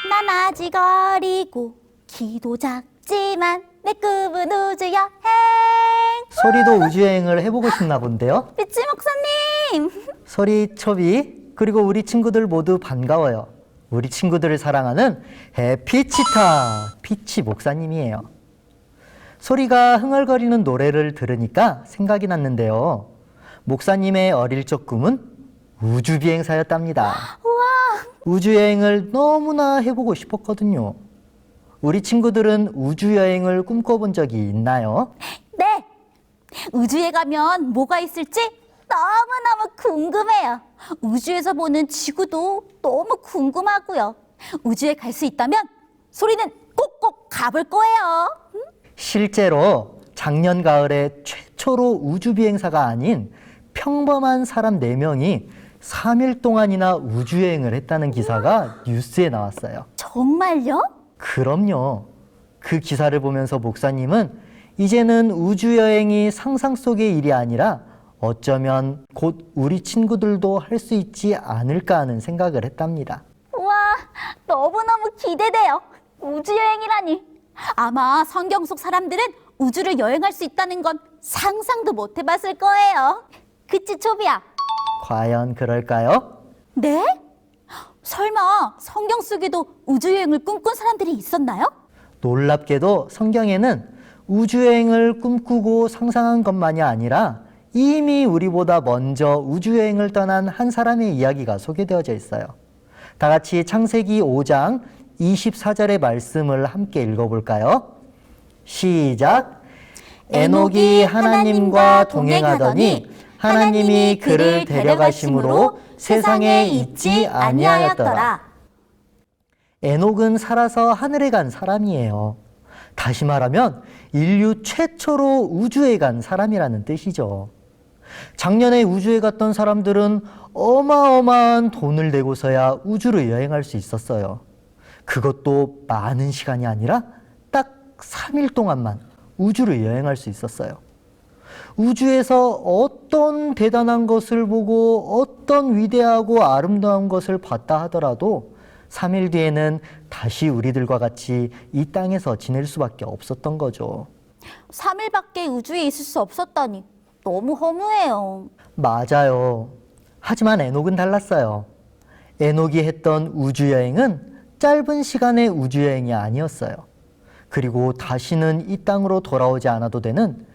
난 아직 어리고 키도 작지만 내 꿈은 우주여행. 소리도 우주여행을 해보고 싶나 본데요? 피치 목사님. 소리, 초비, 그리고 우리 친구들 모두 반가워요. 우리 친구들을 사랑하는 해피치타 피치 목사님이에요. 소리가 흥얼거리는 노래를 들으니까 생각이 났는데요. 목사님의 어릴 적 꿈은 우주비행사였답니다. 우와. 우주여행을 너무나 해보고 싶었거든요. 우리 친구들은 우주여행을 꿈꿔본 적이 있나요? 네. 우주에 가면 뭐가 있을지 너무너무 궁금해요. 우주에서 보는 지구도 너무 궁금하고요. 우주에 갈 수 있다면 소리는 꼭꼭 가볼 거예요. 실제로 작년 가을에 최초로 우주비행사가 아닌 평범한 사람 4명이 3일 동안이나 우주여행을 했다는 기사가 뉴스에 나왔어요. 정말요? 그럼요. 그 기사를 보면서 목사님은 이제는 우주여행이 상상 속의 일이 아니라 어쩌면 곧 우리 친구들도 할 수 있지 않을까 하는 생각을 했답니다. 우와, 너무너무 기대돼요. 우주여행이라니. 아마 성경 속 사람들은 우주를 여행할 수 있다는 건 상상도 못 해봤을 거예요. 그치, 초비야? 과연 그럴까요? 네? 설마 성경 속에도 우주여행을 꿈꾼 사람들이 있었나요? 놀랍게도 성경에는 우주여행을 꿈꾸고 상상한 것만이 아니라 이미 우리보다 먼저 우주여행을 떠난 한 사람의 이야기가 소개되어져 있어요. 다 같이 창세기 5장 24절의 말씀을 함께 읽어볼까요? 시작! 에녹이 하나님과 동행하더니 하나님이 그를 데려가심으로 세상에 있지 아니하였더라. 에녹은 살아서 하늘에 간 사람이에요. 다시 말하면 인류 최초로 우주에 간 사람이라는 뜻이죠. 작년에 우주에 갔던 사람들은 어마어마한 돈을 내고서야 우주를 여행할 수 있었어요. 그것도 많은 시간이 아니라 딱 3일 동안만 우주를 여행할 수 있었어요. 우주에서 어떤 대단한 것을 보고 어떤 위대하고 아름다운 것을 봤다 하더라도 3일 뒤에는 다시 우리들과 같이 이 땅에서 지낼 수밖에 없었던 거죠. 3일밖에 우주에 있을 수 없었다니 너무 허무해요. 맞아요. 하지만 에녹은 달랐어요. 에녹이 했던 우주여행은 짧은 시간의 우주여행이 아니었어요. 그리고 다시는 이 땅으로 돌아오지 않아도 되는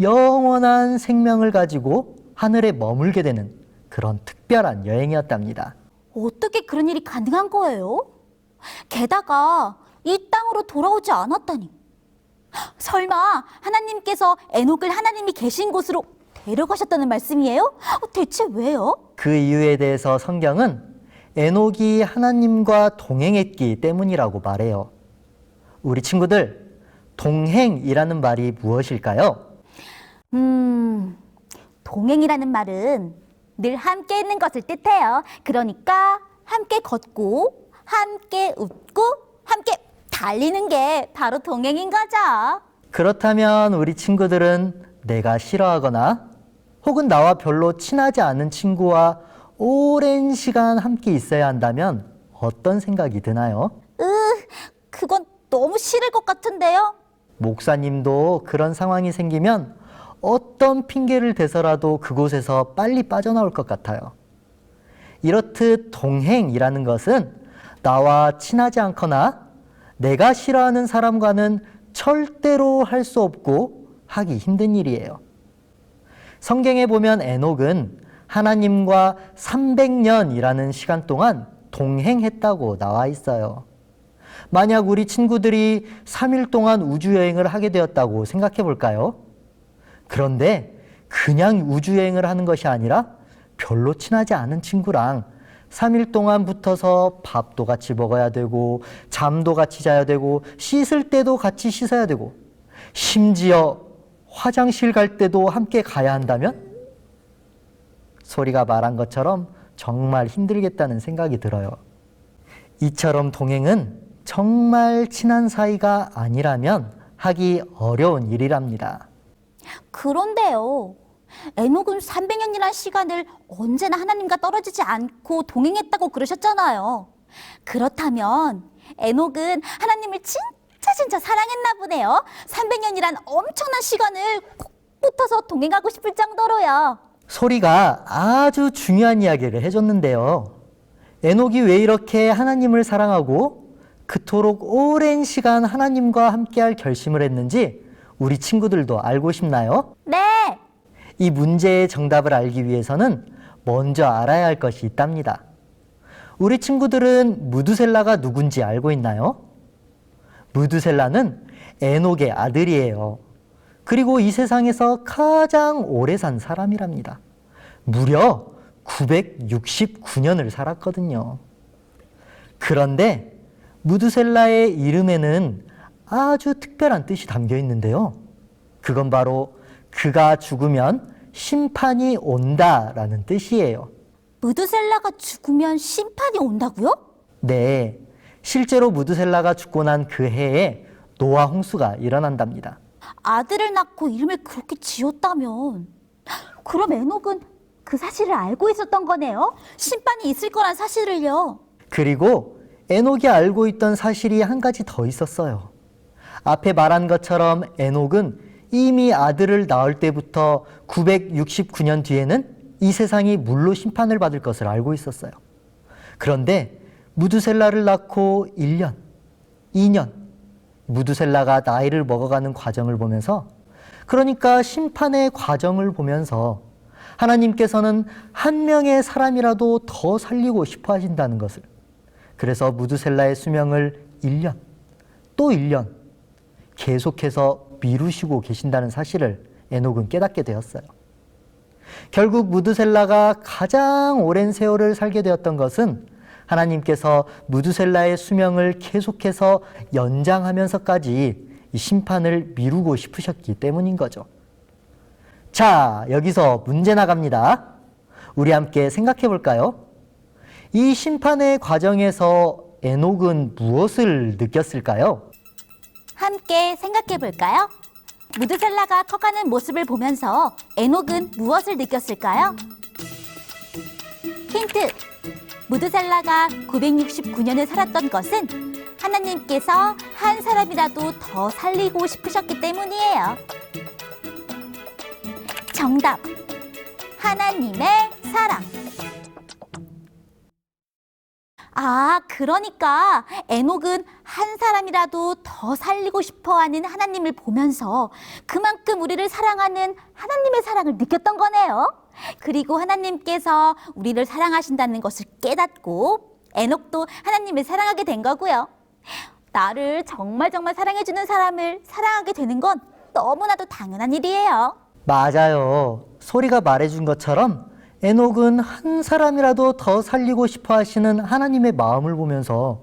영원한 생명을 가지고 하늘에 머물게 되는 그런 특별한 여행이었답니다. 어떻게 그런 일이 가능한 거예요? 게다가 이 땅으로 돌아오지 않았다니. 설마 하나님께서 에녹을 하나님이 계신 곳으로 데려가셨다는 말씀이에요? 대체 왜요? 그 이유에 대해서 성경은 에녹이 하나님과 동행했기 때문이라고 말해요. 우리 친구들, 동행이라는 말이 무엇일까요? 동행이라는 말은 늘 함께 있는 것을 뜻해요. 그러니까 함께 걷고, 함께 웃고, 함께 달리는 게 바로 동행인 거죠. 그렇다면 우리 친구들은 내가 싫어하거나 혹은 나와 별로 친하지 않은 친구와 오랜 시간 함께 있어야 한다면 어떤 생각이 드나요? 그건 너무 싫을 것 같은데요? 목사님도 그런 상황이 생기면 어떤 핑계를 대서라도 그곳에서 빨리 빠져나올 것 같아요. 이렇듯 동행이라는 것은 나와 친하지 않거나 내가 싫어하는 사람과는 절대로 할 수 없고 하기 힘든 일이에요. 성경에 보면 에녹은 하나님과 300년이라는 시간 동안 동행했다고 나와 있어요. 만약 우리 친구들이 3일 동안 우주여행을 하게 되었다고 생각해 볼까요? 그런데 그냥 우주여행을 하는 것이 아니라 별로 친하지 않은 친구랑 3일 동안 붙어서 밥도 같이 먹어야 되고 잠도 같이 자야 되고 씻을 때도 같이 씻어야 되고 심지어 화장실 갈 때도 함께 가야 한다면 소리가 말한 것처럼 정말 힘들겠다는 생각이 들어요. 이처럼 동행은 정말 친한 사이가 아니라면 하기 어려운 일이랍니다. 그런데요, 에녹은 300년이라는 시간을 언제나 하나님과 떨어지지 않고 동행했다고 그러셨잖아요. 그렇다면 에녹은 하나님을 진짜 사랑했나 보네요. 300년이란 엄청난 시간을 꼭 붙어서 동행하고 싶을 정도로요. 소리가 아주 중요한 이야기를 해줬는데요. 에녹이 왜 이렇게 하나님을 사랑하고 그토록 오랜 시간 하나님과 함께할 결심을 했는지 우리 친구들도 알고 싶나요? 네, 이 문제의 정답을 알기 위해서는 먼저 알아야 할 것이 있답니다. 우리 친구들은 무두셀라가 누군지 알고 있나요? 무두셀라는 에녹의 아들이에요. 그리고 이 세상에서 가장 오래 산 사람이랍니다. 무려 969년을 살았거든요. 그런데 무두셀라의 이름에는 아주 특별한 뜻이 담겨 있는데요. 그건 바로 그가 죽으면 심판이 온다라는 뜻이에요. 무두셀라가 죽으면 심판이 온다고요? 네, 실제로 무두셀라가 죽고 난 그 해에 노아 홍수가 일어난답니다. 아들을 낳고 이름을 그렇게 지었다면 그럼 에녹은 그 사실을 알고 있었던 거네요? 심판이 있을 거란 사실을요. 그리고 에녹이 알고 있던 사실이 한 가지 더 있었어요. 앞에 말한 것처럼 에녹은 이미 아들을 낳을 때부터 969년 뒤에는 이 세상이 물로 심판을 받을 것을 알고 있었어요. 그런데 무두셀라를 낳고 1년, 2년, 무두셀라가 나이를 먹어가는 과정을 보면서, 그러니까 심판의 과정을 보면서 하나님께서는 한 명의 사람이라도 더 살리고 싶어 하신다는 것을, 그래서 무두셀라의 수명을 1년, 또 1년 계속해서 미루시고 계신다는 사실을 에녹은 깨닫게 되었어요. 결국 무두셀라가 가장 오랜 세월을 살게 되었던 것은 하나님께서 무두셀라의 수명을 계속해서 연장하면서까지 이 심판을 미루고 싶으셨기 때문인 거죠. 자, 여기서 문제 나갑니다. 우리 함께 생각해 볼까요? 이 심판의 과정에서 에녹은 무엇을 느꼈을까요? 함께 생각해 볼까요? 무두셀라가 커가는 모습을 보면서 에녹은 무엇을 느꼈을까요? 힌트! 무두셀라가 969년을 살았던 것은 하나님께서 한 사람이라도 더 살리고 싶으셨기 때문이에요. 정답! 하나님의 사랑. 아, 그러니까 에녹은 한 사람이라도 더 살리고 싶어하는 하나님을 보면서 그만큼 우리를 사랑하는 하나님의 사랑을 느꼈던 거네요. 그리고 하나님께서 우리를 사랑하신다는 것을 깨닫고 에녹도 하나님을 사랑하게 된 거고요. 나를 정말 사랑해주는 사람을 사랑하게 되는 건 너무나도 당연한 일이에요. 맞아요. 소리가 말해준 것처럼 에녹은 한 사람이라도 더 살리고 싶어 하시는 하나님의 마음을 보면서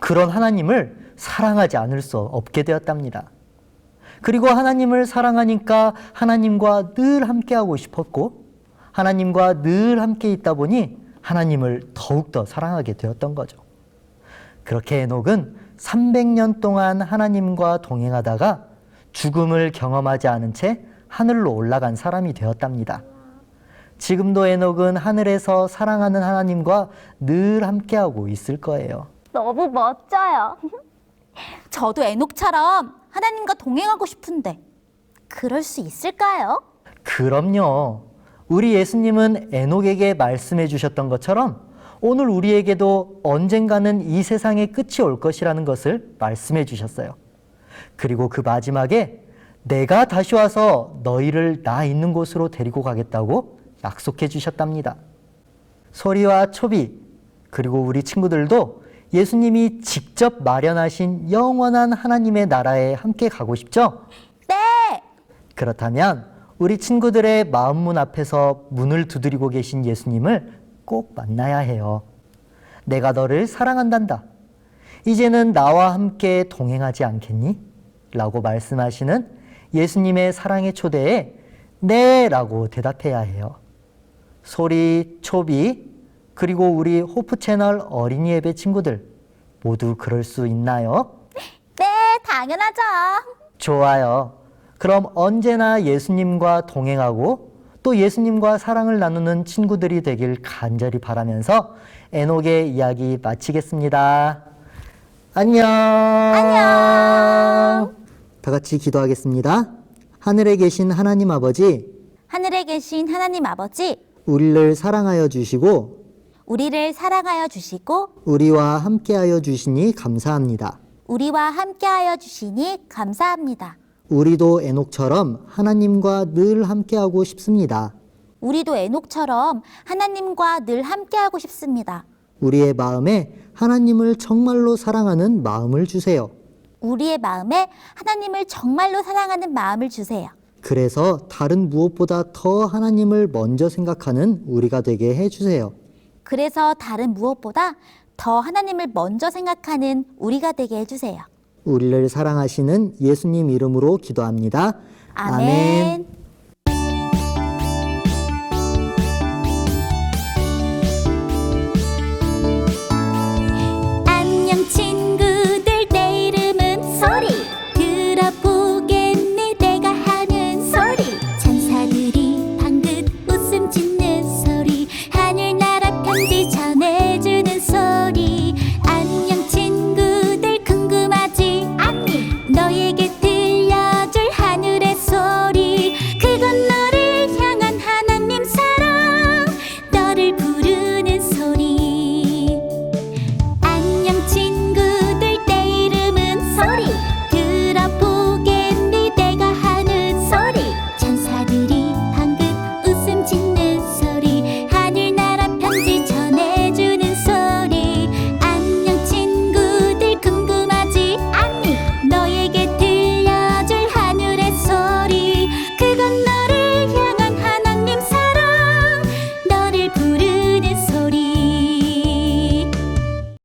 그런 하나님을 사랑하지 않을 수 없게 되었답니다. 그리고 하나님을 사랑하니까 하나님과 늘 함께하고 싶었고, 하나님과 늘 함께 있다 보니 하나님을 더욱더 사랑하게 되었던 거죠. 그렇게 에녹은 300년 동안 하나님과 동행하다가 죽음을 경험하지 않은 채 하늘로 올라간 사람이 되었답니다. 지금도 에녹은 하늘에서 사랑하는 하나님과 늘 함께하고 있을 거예요. 너무 멋져요. 저도 에녹처럼 하나님과 동행하고 싶은데 그럴 수 있을까요? 그럼요. 우리 예수님은 에녹에게 말씀해 주셨던 것처럼 오늘 우리에게도 언젠가는 이 세상의 끝이 올 것이라는 것을 말씀해 주셨어요. 그리고 그 마지막에 내가 다시 와서 너희를 나 있는 곳으로 데리고 가겠다고 약속해 주셨답니다. 소리와 초비, 그리고 우리 친구들도 예수님이 직접 마련하신 영원한 하나님의 나라에 함께 가고 싶죠? 네! 그렇다면 우리 친구들의 마음문 앞에서 문을 두드리고 계신 예수님을 꼭 만나야 해요. 내가 너를 사랑한단다. 이제는 나와 함께 동행하지 않겠니? 라고 말씀하시는 예수님의 사랑의 초대에 네! 라고 대답해야 해요. 소리, 초비, 그리고 우리 호프 채널 어린이 예배 친구들 모두 그럴 수 있나요? 네, 당연하죠. 좋아요. 그럼 언제나 예수님과 동행하고 또 예수님과 사랑을 나누는 친구들이 되길 간절히 바라면서 에녹의 이야기 마치겠습니다. 안녕. 안녕. 다 같이 기도하겠습니다. 하늘에 계신 하나님 아버지, 하늘에 계신 하나님 아버지, 우리를 사랑하여 주시고 우리를 사랑하여 주시고 우리와 함께하여 주시니 감사합니다. 우리와 함께하여 주시니 감사합니다. 우리도 에녹처럼 하나님과 늘 함께하고 싶습니다. 우리도 에녹처럼 하나님과 늘 함께하고 싶습니다. 우리의 마음에 하나님을 정말로 사랑하는 마음을 주세요. 우리의 마음에 하나님을 정말로 사랑하는 마음을 주세요. 그래서 다른 무엇보다 더 하나님을 먼저 생각하는 우리가 되게 해주세요. 그래서 다른 무엇보다 더 하나님을 먼저 생각하는 우리가 되게 해주세요. 우리를 사랑하시는 예수님 이름으로 기도합니다. 아멘. 안녕 친구.